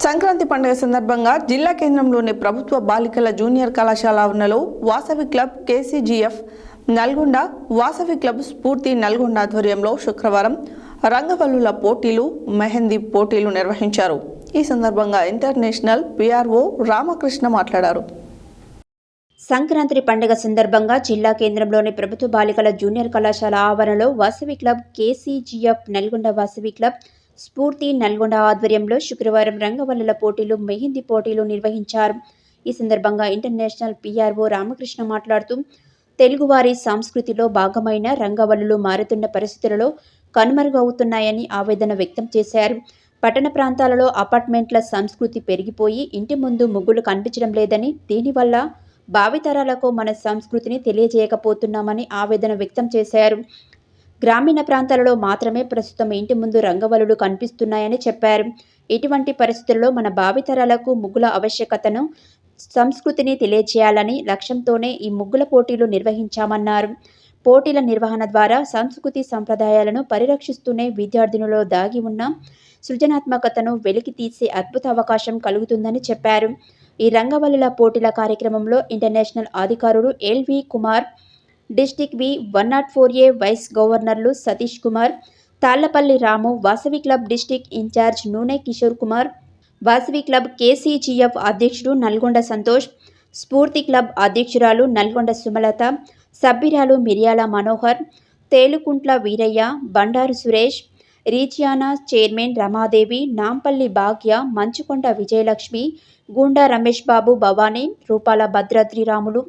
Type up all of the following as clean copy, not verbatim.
సంక్రాంతి పండుగ సందర్భంగా జిల్లా కేంద్రంలోని ప్రభుత్వ బాలికల జూనియర్ కళాశాల ఆవరణలో Vasavi club KCGF Nalgonda Vasavi club స్ఫూర్తి నల్గొండ ఆధ్వర్యంలో శుక్రవారం రంగవల్లుల పోటీలు మెహందీ పోటీలు నిర్వహించారు. ఈ సందర్భంగా ఇంటర్నేషనల్ పిఆర్ఓ రామకృష్ణ మాట్లాడారు. సంక్రాంతి పండుగ సందర్భంగా జిల్లా కేంద్రంలోని ప్రభుత్వ బాలికల జూనియర్ కళాశాల ఆవరణలో Vasavi club KCGF Nalgonda Vasavi club స్ఫూర్తి నల్గొండ ఆధ్వర్యంలో శుక్రవారం రంగవల్లుల పోటీలు మెహందీ పోటీలు నిర్వహించారు. ఈ సందర్భంగా ఇంటర్నేషనల్ పిఆర్ఓ రామకృష్ణ మాట్లాడుతూ తెలుగువారి సంస్కృతిలో భాగమైన రంగవల్లులు మారుతున్న పరిస్థితులలో కనుమరుగవుతున్నాయని ఆవేదన వ్యక్తం చేశారు. పట్టణ ప్రాంతాలలో అపార్ట్మెంట్ల సంస్కృతి పెరిగిపోయి ఇంటి ముందు ముగ్గులు కనిపించడం లేదని, దీనివల్ల భావితరాలకు మన సంస్కృతిని తెలియజేయకపోతున్నామని ఆవేదన వ్యక్తం చేశారు. గ్రామీణ ప్రాంతాలలో మాత్రమే ప్రస్తుతం ఇంటి ముందు రంగవల్లులు కనిపిస్తున్నాయని చెప్పారు. ఇటువంటి పరిస్థితుల్లో మన భావితరాలకు ముగ్గుల ఆవశ్యకతను, సంస్కృతిని తెలియజేయాలని లక్ష్యంతోనే ఈ ముగ్గుల పోటీలు నిర్వహించామన్నారు. పోటీల నిర్వహణ ద్వారా సంస్కృతి సంప్రదాయాలను పరిరక్షిస్తూనే విద్యార్థినులలో దాగి ఉన్న సృజనాత్మకతను వెలికి తీసే అద్భుత అవకాశం కలుగుతుందని చెప్పారు. ఈ రంగవల్లుల పోటీల కార్యక్రమంలో ఇంటర్నేషనల్ అధికారులు LV Kumar, district V 104A vice గవర్నర్లు Satish Kumar, Tallapalli Ramu, Vasavi club district in charge Noone Kishore Kumar, Vasavi club KCGF అధ్యక్షుడు నల్గొండ సంతోష్, స్ఫూర్తి క్లబ్ అధ్యక్షురాలు నల్గొండ సుమలత, సభ్యురాలు మిర్యాల మనోహర్, తేలుకుంట్ల వీరయ్య, బండారు సురేష్, రీజియానా చైర్మన్ రమాదేవి, నాంపల్లి భాగ్య, మంచుకొండ విజయలక్ష్మి, గుండా రమేష్ బాబు, భవానీ, రూపాల భద్రాద్రిరాములు,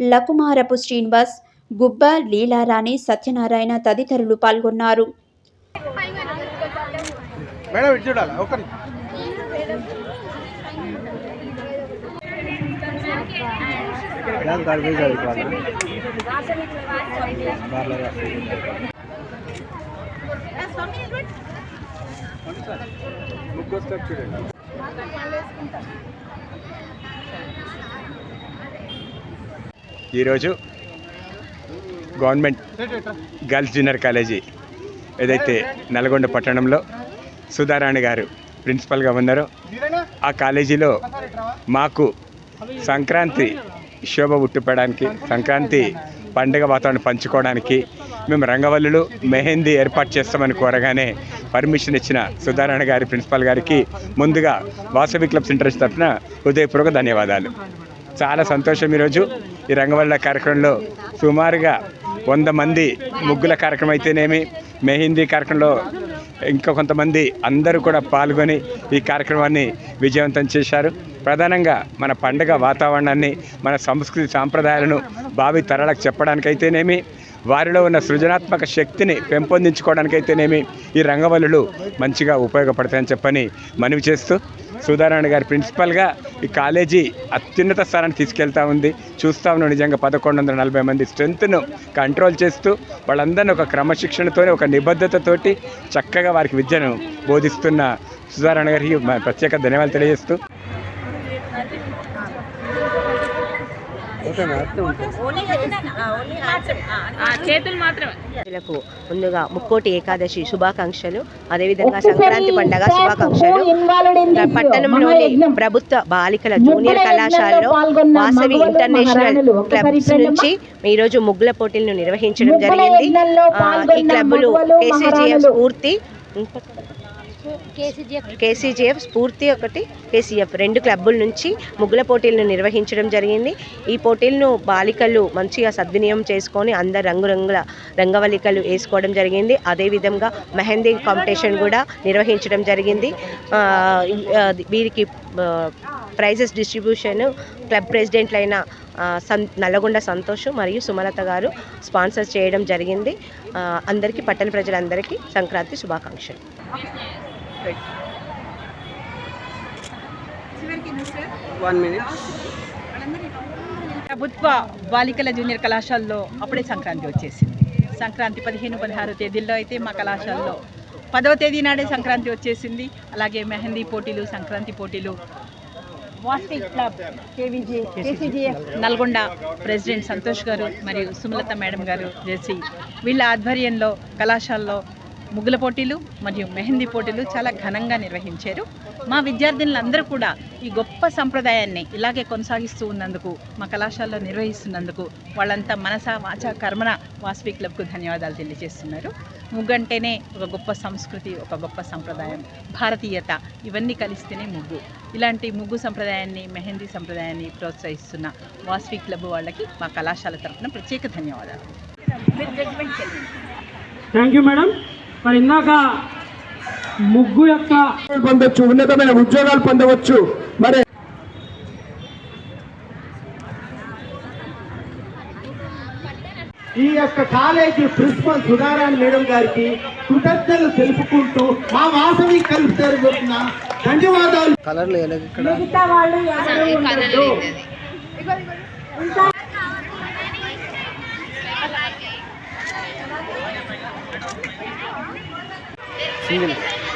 లకుమారపు శ్రీనివాస్, గుబ్బ లీలారాణి, సత్యనారాయణ తదితరులు పాల్గొన్నారు. ఈరోజు గవర్నమెంట్ గర్ల్స్ జూనియర్ కాలేజీ ఏదైతే నల్గొండ పట్టణంలో సుధారాణి గారు ప్రిన్సిపల్గా ఉన్నారో ఆ కాలేజీలో మాకు సంక్రాంతి శోభ ఉట్టిపడడానికి, సంక్రాంతి పండుగ వాతావరణం పంచుకోవడానికి మేము రంగవల్లులు మెహందీ ఏర్పాటు చేస్తామని కోరగానే పర్మిషన్ ఇచ్చిన సుధారాణి గారి ప్రిన్సిపల్ గారికి ముందుగా వాసవి క్లబ్స్ ఇంట్రెస్ట్ తరఫున హృదయపూర్వక ధన్యవాదాలు. చాలా సంతోషం. ఈరోజు ఈ రంగవల్లుల కార్యక్రమంలో సుమారుగా 100 మంది ముగ్గుల కార్యక్రమం అయితేనేమి, మెహందీ కార్యక్రమంలో ఇంకా కొంతమంది అందరూ కూడా పాల్గొని ఈ కార్యక్రమాన్ని విజయవంతం చేశారు. ప్రధానంగా మన పండుగ వాతావరణాన్ని, మన సంస్కృతి సాంప్రదాయాలను భావి తరాలకు చెప్పడానికైతేనేమి, వారిలో ఉన్న సృజనాత్మక శక్తిని పెంపొందించుకోవడానికైతేనేమి ఈ రంగవల్లులు మంచిగా ఉపయోగపడతాయని చెప్పని మనవి చేస్తూ, సుధారాణి గారి ప్రిన్సిపల్గా ఈ కాలేజీ అత్యున్నత స్థానాన్ని తీసుకెళ్తా ఉంది. చూస్తూ ఉన్నాం, నిజంగా 1140 మంది స్ట్రెంత్ను కంట్రోల్ చేస్తూ వాళ్ళందరినీ ఒక క్రమశిక్షణతోనే, ఒక నిబద్ధతతోటి చక్కగా వారికి విద్యను బోధిస్తున్న సుధారాణి గారికి ప్రత్యేక ధన్యవాదాలు తెలియజేస్తూ ముందుగా ముక్కోటి ఏకాదశి శుభాకాంక్షలు, అదేవిధంగా సంక్రాంతి పండుగ శుభాకాంక్షలు. పట్టణంలోని ప్రభుత్వ బాలికల జూనియర్ కళాశాలలో వాసవి ఇంటర్నేషనల్ క్లబ్స్ నుంచి ఈరోజు ముగ్గుల పోటీలను నిర్వహించడం జరిగింది. ఈ క్లబ్బులు కేసీజీఎఫ్ స్ఫూర్తి, కేసీజీఎఫ్ స్ఫూర్తి ఒకటి, కేసీఎఫ్ 2 క్లబ్బుల నుంచి ముగ్గుల పోటీలను నిర్వహించడం జరిగింది. ఈ పోటీలను బాలికలు మంచిగా సద్వినియోగం చేసుకొని అందరు రంగురంగుల రంగవల్లికలు వేసుకోవడం జరిగింది. అదేవిధంగా మెహందీ కాంపిటీషన్ కూడా నిర్వహించడం జరిగింది. వీరికి ప్రైజెస్ డిస్ట్రిబ్యూషన్ క్లబ్ ప్రెసిడెంట్లైన నల్లగొండ సంతోష్ మరియు సుమలత గారు స్పాన్సర్ చేయడం జరిగింది. అందరికీ, పట్టణ ప్రజలందరికీ సంక్రాంతి శుభాకాంక్షలు. ప్రభుత్వ బాలికల జూనియర్ కళాశాలలో అప్పుడే సంక్రాంతి వచ్చేసింది. సంక్రాంతి 15-16 తేదీల్లో అయితే మా కళాశాలలో 10వ తేదీ నాడే సంక్రాంతి వచ్చేసింది. అలాగే మెహందీ పోటీలు, సంక్రాంతి పోటీలు Vasavi club KCGF Nalgonda president Santosh గారు మరియు సుమలత మేడం గారు చేసి వీళ్ళ ఆధ్వర్యంలో కళాశాలలో ముగ్గుల పోటీలు మరియు మెహందీ పోటీలు చాలా ఘనంగా నిర్వహించారు. మా విద్యార్థినులందరూ కూడా ఈ గొప్ప సంప్రదాయాన్ని ఇలాగే కొనసాగిస్తూ ఉన్నందుకు, మా కళాశాలలో నిర్వహిస్తున్నందుకు వాళ్ళంతా మనస వాచ కర్మన వాసవి క్లబ్కు ధన్యవాదాలు తెలియజేస్తున్నారు. ముగ్గు అంటేనే ఒక గొప్ప సంస్కృతి, ఒక గొప్ప సంప్రదాయం, భారతీయత ఇవన్నీ కలిస్తేనే ముగ్గు. ఇలాంటి ముగ్గు సంప్రదాయాన్ని, మెహందీ సంప్రదాయాన్ని ప్రోత్సహిస్తున్న వాసవి క్లబ్ వాళ్ళకి మా కళాశాల తరఫున ప్రత్యేక ధన్యవాదాలు. Thank you madam. మరి ఇందాక ముగ్గు యొక్క పొందొచ్చు, ఉన్నతమైన ఉద్యోగాలు పొందవచ్చు. మరి ఈ యొక్క కాలేజీ ప్రిన్సిపల్ సుధారాణి మేడం గారికి కృతజ్ఞతలు తెలుపుకుంటూ మా వాసవి కలిపి జరుగుతున్న ధన్యవాదాలు. మిగతా వాళ్ళు ఎవరు ఉండదు.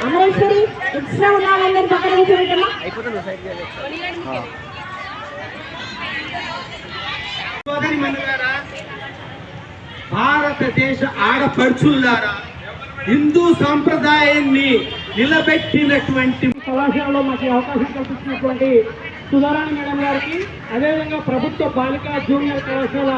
అమరేశ్వరి ఎక్స్ట్రా ఉన్న వాళ్ళందరూ పక్కన కూర్చోబెట్టమ్మా. భారతదేశ ఆడపడుచులారా, హిందూ సాంప్రదాయాన్ని నిలబెట్టినటువంటి కళాశాలలో మాకు ఈ అవకాశం కల్పించినటువంటి సుధారాణి మేడం గారికి, అదేవిధంగా ప్రభుత్వ బాలికా జూనియర్ కళాశాల